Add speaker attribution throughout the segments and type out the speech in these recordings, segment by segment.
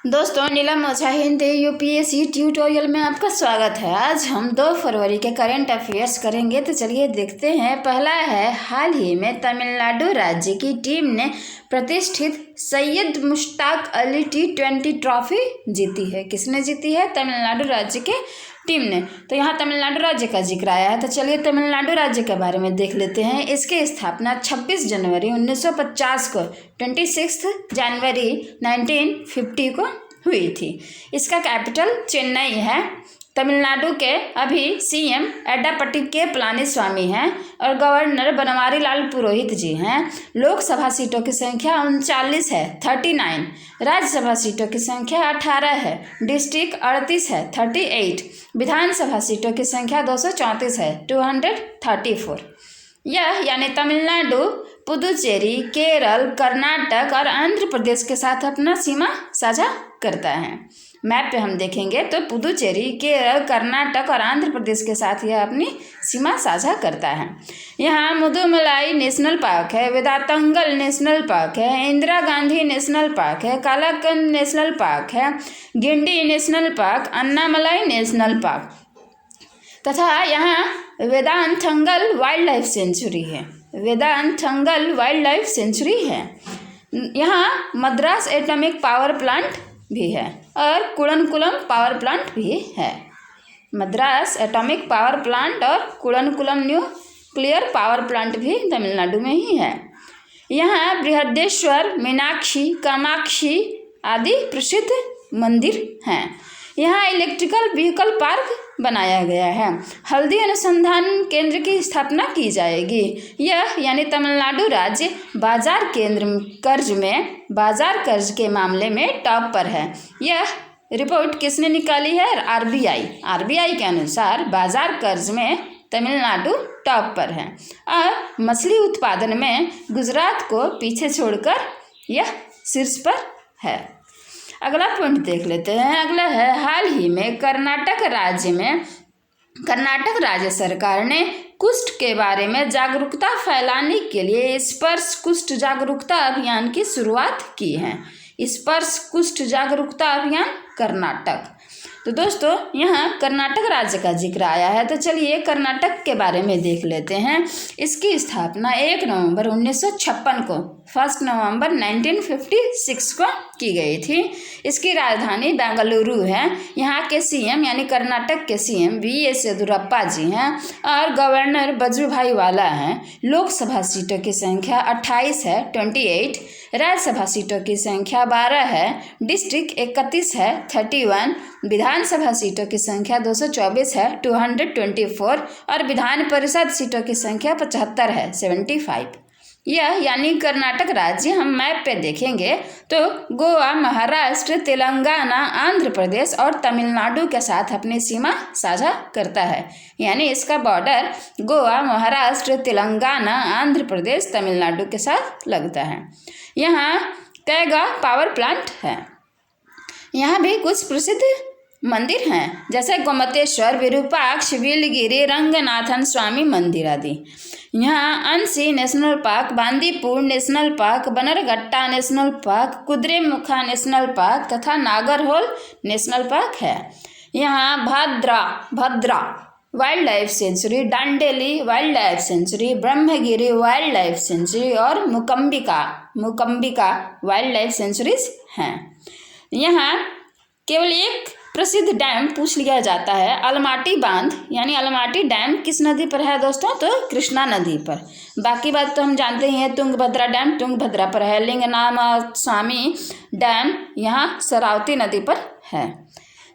Speaker 1: दोस्तों, नीलम ओझा Hindi UPSC tutorial में आपका स्वागत है। आज हम 2 फरवरी के करंट अफेयर्स करेंगे, तो चलिए देखते हैं। पहला है, हाल ही में तमिलनाडु राज्य की टीम ने प्रतिष्ठित सैयद मुश्ताक अली T20 ट्रॉफी जीती है। किसने जीती है? तमिलनाडु राज्य के टीम ने। तो यहाँ तमिलनाडु राज्य का जिक्र आया है, तो चलिए तमिलनाडु राज्य के बारे में देख लेते हैं। इसकी स्थापना 26 जनवरी 1950 को 26 जनवरी 1950 को हुई थी। इसका कैपिटल चेन्नई है। तमिलनाडु के अभी सीएम एड्डापट्टी के पलानीस्वामी हैं और गवर्नर बनवारी लाल पुरोहित जी हैं। लोकसभा सीटों की संख्या 39 है, 39। राज्यसभा सीटों की संख्या 18 है। डिस्ट्रिक्ट 38 है, 38। विधानसभा सीटों की संख्या 234 है, 234। यह यानी तमिलनाडु, पुदुचेरी, केरल, कर्नाटक और आंध्र प्रदेश के साथ अपना सीमा साझा करता है। मैप पे हम देखेंगे तो पुदुचेरी, केरल, कर्नाटक और आंध्र प्रदेश के साथ यह अपनी सीमा साझा करता है। यहाँ मुदुमलाई नेशनल पार्क है, वेदांतंगल नेशनल पार्क है, इंदिरा गांधी नेशनल पार्क है, कालाकंद नेशनल पार्क है, Guindy national park, Annamalai national Park तथा यहाँ वेदांतंगल वाइल्ड लाइफ सेंचुरी है। वेदांतंगल वाइल्ड लाइफ सेंचुरी है। यहाँ मद्रास एटॉमिक पावर प्लांट भी है और कुड़नकुलम पावर प्लांट भी है। मद्रास एटॉमिक पावर प्लांट और कुड़नकुलम न्यूक्लियर पावर प्लांट भी तमिलनाडु में ही है। यहाँ बृहदेश्वर, मीनाक्षी, कामाक्षी आदि प्रसिद्ध मंदिर हैं। यहाँ इलेक्ट्रिकल व्हीकल पार्क बनाया गया है। हल्दी अनुसंधान केंद्र की स्थापना की जाएगी। यह यानी तमिलनाडु राज्य बाजार कर्ज के मामले में टॉप पर है। यह रिपोर्ट किसने निकाली है? आरबीआई के अनुसार बाजार कर्ज में तमिलनाडु टॉप पर है और मछली उत्पादन में गुजरात को पीछे छोड़कर यह शीर्ष पर है। अगला पॉइंट देख लेते हैं। अगला है, हाल ही में कर्नाटक राज्य सरकार ने कुष्ठ के बारे में जागरूकता फैलाने के लिए स्पर्श कुष्ठ जागरूकता अभियान की शुरुआत की है। स्पर्श कुष्ठ जागरूकता अभियान कर्नाटक। तो दोस्तों, यहाँ कर्नाटक राज्य का जिक्र आया है, तो चलिए कर्नाटक के बारे में देख लेते हैं। इसकी स्थापना 1 नवंबर 1956 को 1 नवंबर 1956 को की गई थी। इसकी राजधानी बेंगलुरु है। यहाँ के सीएम यानी कर्नाटक के सीएम वीएस येदियुरप्पा जी हैं और गवर्नर वजुभाई वाला हैं। लोकसभा सीटों की संख्या 28 है, 28। राज्यसभा सीटों की संख्या 12 है। डिस्ट्रिक्ट 31 है, 31। विधानसभा सीटों की संख्या 224 है, 224 और विधान परिषद सीटों की संख्या 75 है, 75। यह यानी कर्नाटक राज्य हम मैप पे देखेंगे तो गोवा, महाराष्ट्र, तेलंगाना, आंध्र प्रदेश और तमिलनाडु के साथ अपनी सीमा साझा करता है। यानी इसका बॉर्डर गोवा, महाराष्ट्र, तेलंगाना, आंध्र प्रदेश, तमिलनाडु के साथ लगता है। यहाँ कैगा पावर प्लांट है। यहाँ भी कुछ प्रसिद्ध मंदिर हैं, जैसे गोमतेश्वर, विरूपाक्ष, बिलगिरी, रंगनाथन स्वामी मंदिर आदि। यहाँ Anshi National Park, Bandipur National Park, Bannerghatta National Park, Kudremukh National Park तथा नागरहोल नेशनल पार्क है। यहाँ Bhadra Wild life Sanctuary, Dandeli Wild life Sanctuary, Brahmagiri Wild life sanctuary और मुकम्बिका वाइल्ड लाइफ सेंचुरीज हैं। यहाँ केवल एक प्रसिद्ध डैम पूछ लिया जाता है, अलमाटी बांध यानी अलमाटी डैम किस नदी पर है दोस्तों? तो कृष्णा नदी पर। बाकी बात तो हम जानते ही हैं, तुंगभद्रा डैम तुंगभद्रा पर है। लिंगनाथस्वामी डैम यहाँ शरावती नदी पर है।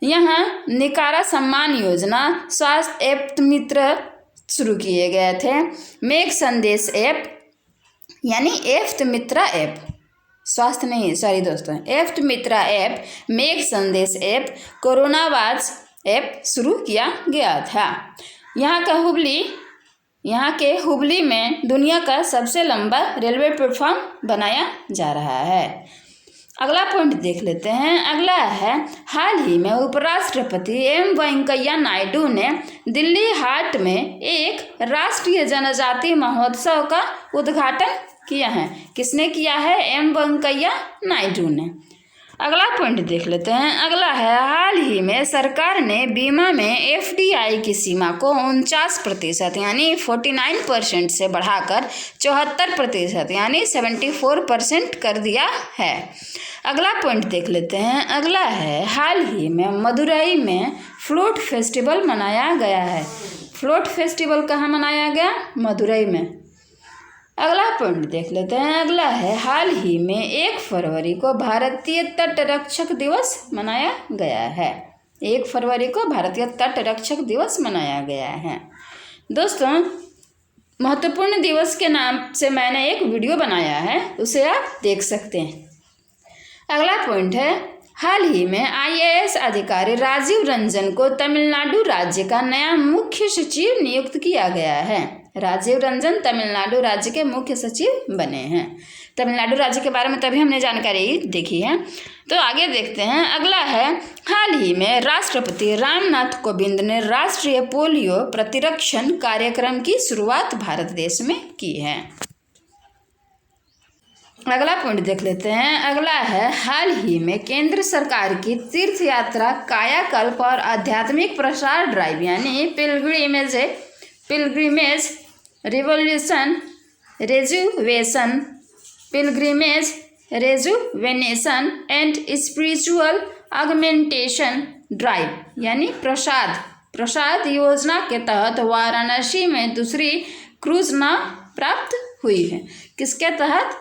Speaker 1: यहाँ निकारा सम्मान योजना, स्वास्थ्य ऐप मित्र शुरू किए गए थे। मेघ संदेश ऐप यानी एफ्त मित्रा ऐप, स्वास्थ्य नहीं, सॉरी दोस्तों, एफ्त मित्रा ऐप, मेघ संदेश ऐप, कोरोना वाच ऐप शुरू किया गया था। यहाँ के हुबली में दुनिया का सबसे लंबा रेलवे प्लेटफॉर्म बनाया जा रहा है। अगला पॉइंट देख लेते हैं। अगला है, हाल ही में उपराष्ट्रपति एम वेंकैया नायडू ने दिल्ली हाट में एक राष्ट्रीय जनजाति महोत्सव का उद्घाटन किया है। किसने किया है? एम वेंकैया नायडू ने। अगला पॉइंट देख लेते हैं। अगला है, हाल ही में सरकार ने बीमा में FDI की सीमा को 49% यानी 49% से बढ़ाकर 74% यानी 74% कर दिया है। अगला पॉइंट देख लेते हैं। अगला है, हाल ही में मदुरई में फ्लोट फेस्टिवल मनाया गया है। फ्लोट फेस्टिवल कहाँ मनाया गया? मदुरई में। अगला पॉइंट देख लेते हैं। अगला है, हाल ही में 1 फरवरी को भारतीय तट रक्षक दिवस मनाया गया है। 1 फरवरी को भारतीय तट रक्षक दिवस मनाया गया है। दोस्तों, महत्वपूर्ण दिवस के नाम से मैंने एक वीडियो बनाया है, उसे आप देख सकते हैं। अगला पॉइंट है, हाल ही में IAS अधिकारी राजीव रंजन को तमिलनाडु राज्य का नया मुख्य सचिव नियुक्त किया गया है। राजीव रंजन तमिलनाडु राज्य के मुख्य सचिव बने हैं। तमिलनाडु राज्य के बारे में तभी हमने जानकारी देखी है। तो आगे देखते हैं। अगला है, हाल ही में राष्ट्रपति रामनाथ कोविंद ने राष्ट्रीय पोलियो प्रतिरक्षण कार्यक्रम की शुरुआत भारत देश में की है। अगला पॉइंट देख लेते हैं। अगला है, हाल ही में केंद्र सरकार की तीर्थ यात्रा कायाकल्प और आध्यात्मिक प्रसार ड्राइव यानी pilgrimage rejuvenation and spiritual augmentation drive यानी प्रसाद योजना के तहत वाराणसी में दूसरी क्रूज नाव प्राप्त हुई है। किसके तहत?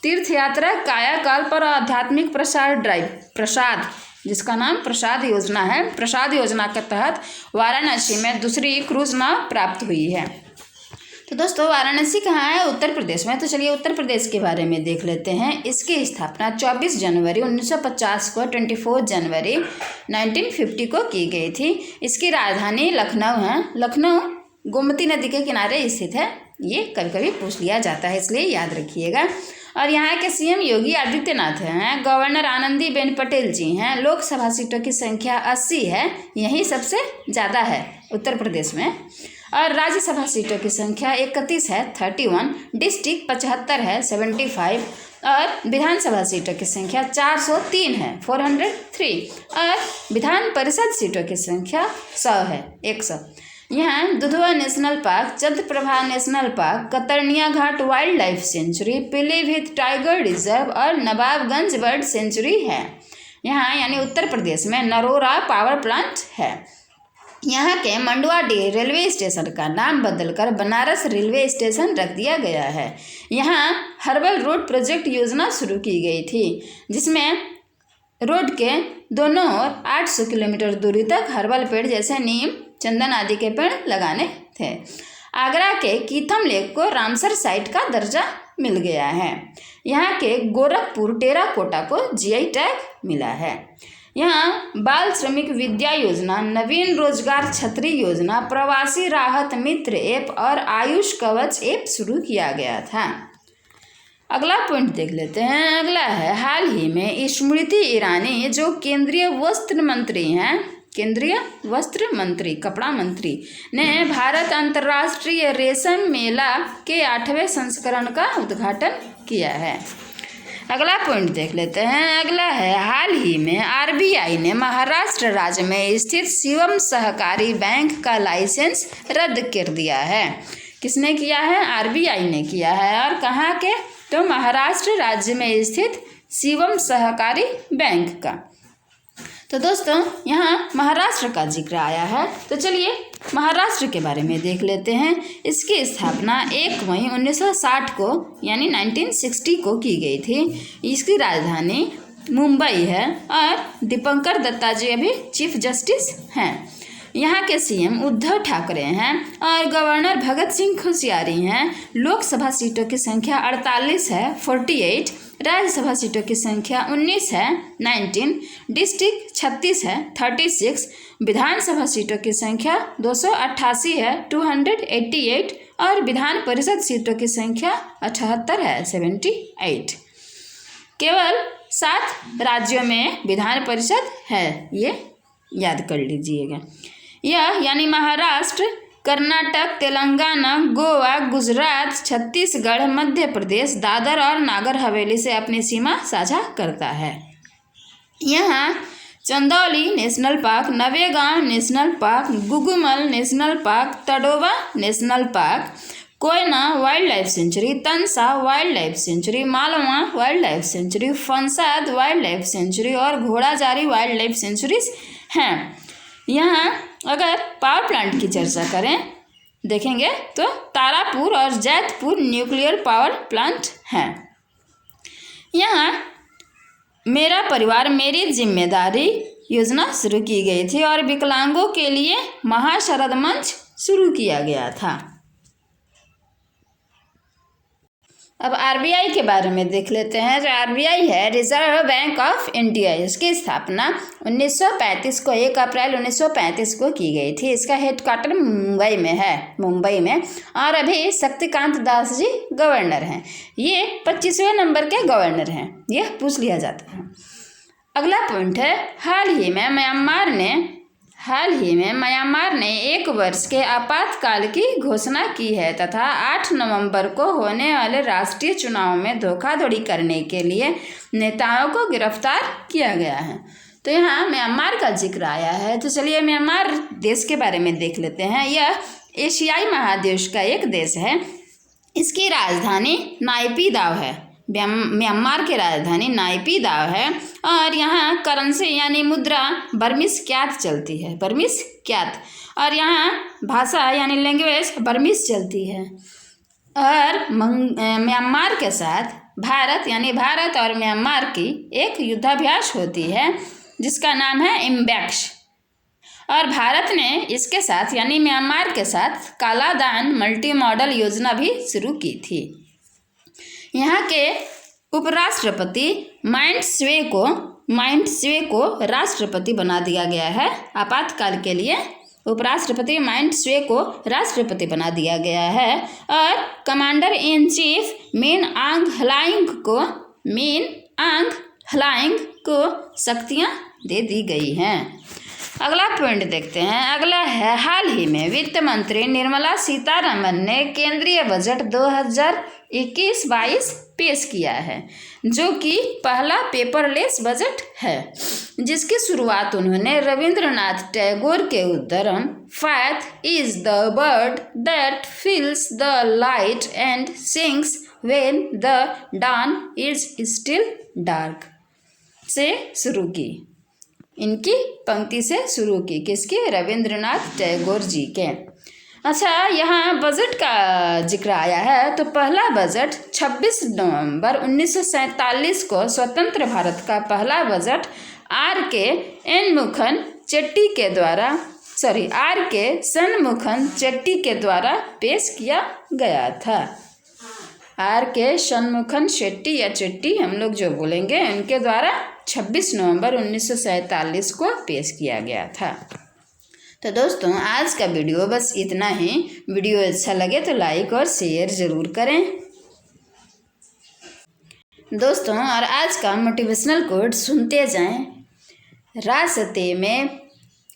Speaker 1: तीर्थ यात्रा कायाकल्प और आध्यात्मिक प्रसार ड्राइव, प्रसाद, जिसका नाम प्रसाद योजना है। प्रसाद योजना के तहत वाराणसी में दूसरी क्रूज नाव प्राप्त हुई है। तो दोस्तों, वाराणसी कहाँ है? उत्तर प्रदेश में। तो चलिए उत्तर प्रदेश के बारे में देख लेते हैं। इसकी स्थापना 24 जनवरी 1950 को 24 जनवरी 1950 को की गई थी। इसकी राजधानी लखनऊ है। लखनऊ गोमती नदी के किनारे स्थित है। ये कभी कभी पूछ लिया जाता है, इसलिए याद रखिएगा। और यहाँ के CM योगी आदित्यनाथ हैं। गवर्नर आनंदीबेन पटेल जी हैं। लोकसभा सीटों की संख्या 80 है, यही सबसे ज़्यादा है उत्तर प्रदेश में। और राज्यसभा सीटों की संख्या 31 है, 31। डिस्ट्रिक्ट 75 है, 75। और विधानसभा सीटों की संख्या 403 है, 403। और विधान परिषद सीटों की संख्या 100 है, 100। यहाँ Dudhwa National Park, Chandraprabha National Park, Katarniaghat Wild life Sanctuary, Pilibhit Tiger Reserve और नवाबगंज बर्ड सेंचुरी है। यहाँ यानी उत्तर प्रदेश में नरोरा पावर प्लांट है। यहाँ के मंडुआडीह रेलवे स्टेशन का नाम बदलकर बनारस रेलवे स्टेशन रख दिया गया है। यहाँ हर्बल रोड प्रोजेक्ट योजना शुरू की गई थी, जिसमें रोड के दोनों ओर 800 किलोमीटर दूरी तक हर्बल पेड़ जैसे नीम, चंदन आदि के पेड़ लगाने थे। आगरा के कीथम लेक को रामसर साइट का दर्जा मिल गया है। यहाँ के गोरखपुर टेराकोटा को GI टैग मिला है। यहाँ बाल श्रमिक विद्या योजना, नवीन रोजगार छतरी योजना, प्रवासी राहत मित्र ऐप और आयुष कवच ऐप शुरू किया गया था। अगला पॉइंट देख लेते हैं। अगला है, हाल ही में स्मृति ईरानी जो केंद्रीय वस्त्र मंत्री हैं, केंद्रीय वस्त्र मंत्री, कपड़ा मंत्री, ने भारत अंतर्राष्ट्रीय रेशम मेला के 8वें संस्करण का उद्घाटन किया है। अगला पॉइंट देख लेते हैं। अगला है, हाल ही में RBI ने महाराष्ट्र राज्य में स्थित शिवम सहकारी बैंक का लाइसेंस रद्द कर दिया है। किसने किया है? RBI ने किया है। और कहाँ के? तो महाराष्ट्र राज्य में स्थित शिवम सहकारी बैंक का। तो दोस्तों, यहाँ महाराष्ट्र का जिक्र आया है, तो चलिए महाराष्ट्र के बारे में देख लेते हैं। इसकी स्थापना 1 मई 1960 को यानी 1960 को की गई थी। इसकी राजधानी मुंबई है और दीपंकर दत्ता जी अभी चीफ जस्टिस हैं। यहाँ के CM उद्धव ठाकरे हैं और गवर्नर भगत सिंह कोश्यारी हैं। लोकसभा सीटों की संख्या 48 है, 48। राज्यसभा सीटों की संख्या 19 है, 19। डिस्ट्रिक्ट 36 है, 36। विधानसभा सीटों की संख्या 288 है, 288। और विधान परिषद सीटों की संख्या 78 है, 78। केवल 7 राज्यों में विधान परिषद है, ये याद कर लीजिएगा। यह यानी महाराष्ट्र, कर्नाटक, तेलंगाना, गोवा, गुजरात, छत्तीसगढ़, मध्य प्रदेश, दादर और नागर हवेली से अपनी सीमा साझा करता है। यहाँ Chandoli national park, Navegaon national park, Gugamal national park, Tadoba national park, Koyna wild life sanctuary, Tansa wild life sanctuary, Malwa wild life sanctuary, Phansad wild life sanctuary और घोड़ाजारी वाइल्ड लाइफ सेंचुरीज हैं। यहाँ अगर पावर प्लांट की चर्चा करें देखेंगे तो तारापुर और जैतपुर न्यूक्लियर पावर प्लांट हैं। यहाँ मेरा परिवार मेरी जिम्मेदारी योजना शुरू की गई थी और विकलांगों के लिए महाशरद मंच शुरू किया गया था। अब आरबीआई के बारे में देख लेते हैं। जो आरबीआई है, रिजर्व बैंक ऑफ इंडिया, इसकी स्थापना 1935 को 1 अप्रैल 1935 को की गई थी। इसका हेडक्वार्टर मुंबई में है, मुंबई में। और अभी शक्तिकांत दास जी गवर्नर हैं। ये 25वें नंबर के गवर्नर हैं, यह पूछ लिया जाता है। अगला पॉइंट है, हाल ही में म्यांमार ने 1 वर्ष के आपातकाल की घोषणा की है तथा 8 नवंबर को होने वाले राष्ट्रीय चुनाव में धोखाधड़ी करने के लिए नेताओं को गिरफ्तार किया गया है। तो यहाँ म्यांमार का जिक्र आया है, तो चलिए म्यांमार देश के बारे में देख लेते हैं। यह एशियाई महादेश का एक देश है। इसकी राजधानी नाइपीदाव है। म्यांमार की राजधानी नाइपीदाव है और यहाँ करेंसी यानी मुद्रा बर्मीज क्यात चलती है, बर्मीज क्यात। और यहाँ भाषा यानी लैंग्वेज बर्मीज चलती है। और म्यांमार के साथ भारत और म्यांमार की एक युद्धाभ्यास होती है जिसका नाम है इम्बैक्स। और भारत ने इसके साथ यानी म्यांमार के साथ कालादान मल्टी मॉडल योजना भी शुरू की थी। यहाँ के उपराष्ट्रपति माइंट स्वे को राष्ट्रपति बना दिया गया है। आपातकाल के लिए उपराष्ट्रपति माइंट स्वे को राष्ट्रपति बना दिया गया है। और कमांडर इन चीफ मिन आंग ह्लाइंग को शक्तियाँ दे दी गई हैं। अगला पॉइंट देखते हैं। अगला है, हाल ही में वित्त मंत्री निर्मला सीतारमन ने केंद्रीय बजट 2021-22 पेश किया है, जो कि पहला पेपरलेस बजट है, जिसकी शुरुआत उन्होंने रविंद्रनाथ टैगोर के उद्धरण "faith is the bird that feels the light and sings when the dawn is still dark" से शुरू की। इनकी पंक्ति से शुरू की, किसकी? रविंद्रनाथ टैगोर जी के। अच्छा, यहाँ बजट का जिक्र आया है। तो पहला बजट 26 नवंबर 1947 को स्वतंत्र भारत का पहला बजट आर के शनमुखन चेट्टी के द्वारा पेश किया गया था। आर के शनमुखन शेट्टी या चेट्टी हम लोग जो बोलेंगे, उनके द्वारा 26 नवंबर 1947 को पेश किया गया था। तो दोस्तों, आज का वीडियो बस इतना ही। वीडियो अच्छा लगे तो लाइक और शेयर ज़रूर करें दोस्तों। और आज का मोटिवेशनल कोट सुनते जाएं। रास्ते में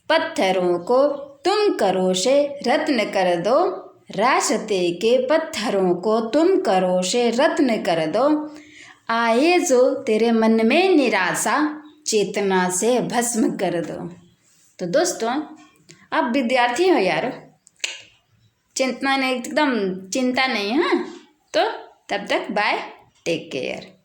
Speaker 1: पत्थरों को तुम करो से रत्न कर दो, रास्ते के पत्थरों को तुम करो से रत्न कर दो, आए जो तेरे मन में निराशा चेतना से भस्म कर दो। तो दोस्तों, आप विद्यार्थी हो यार, चिंता नहीं है। तो तब तक बाय, टेक केयर।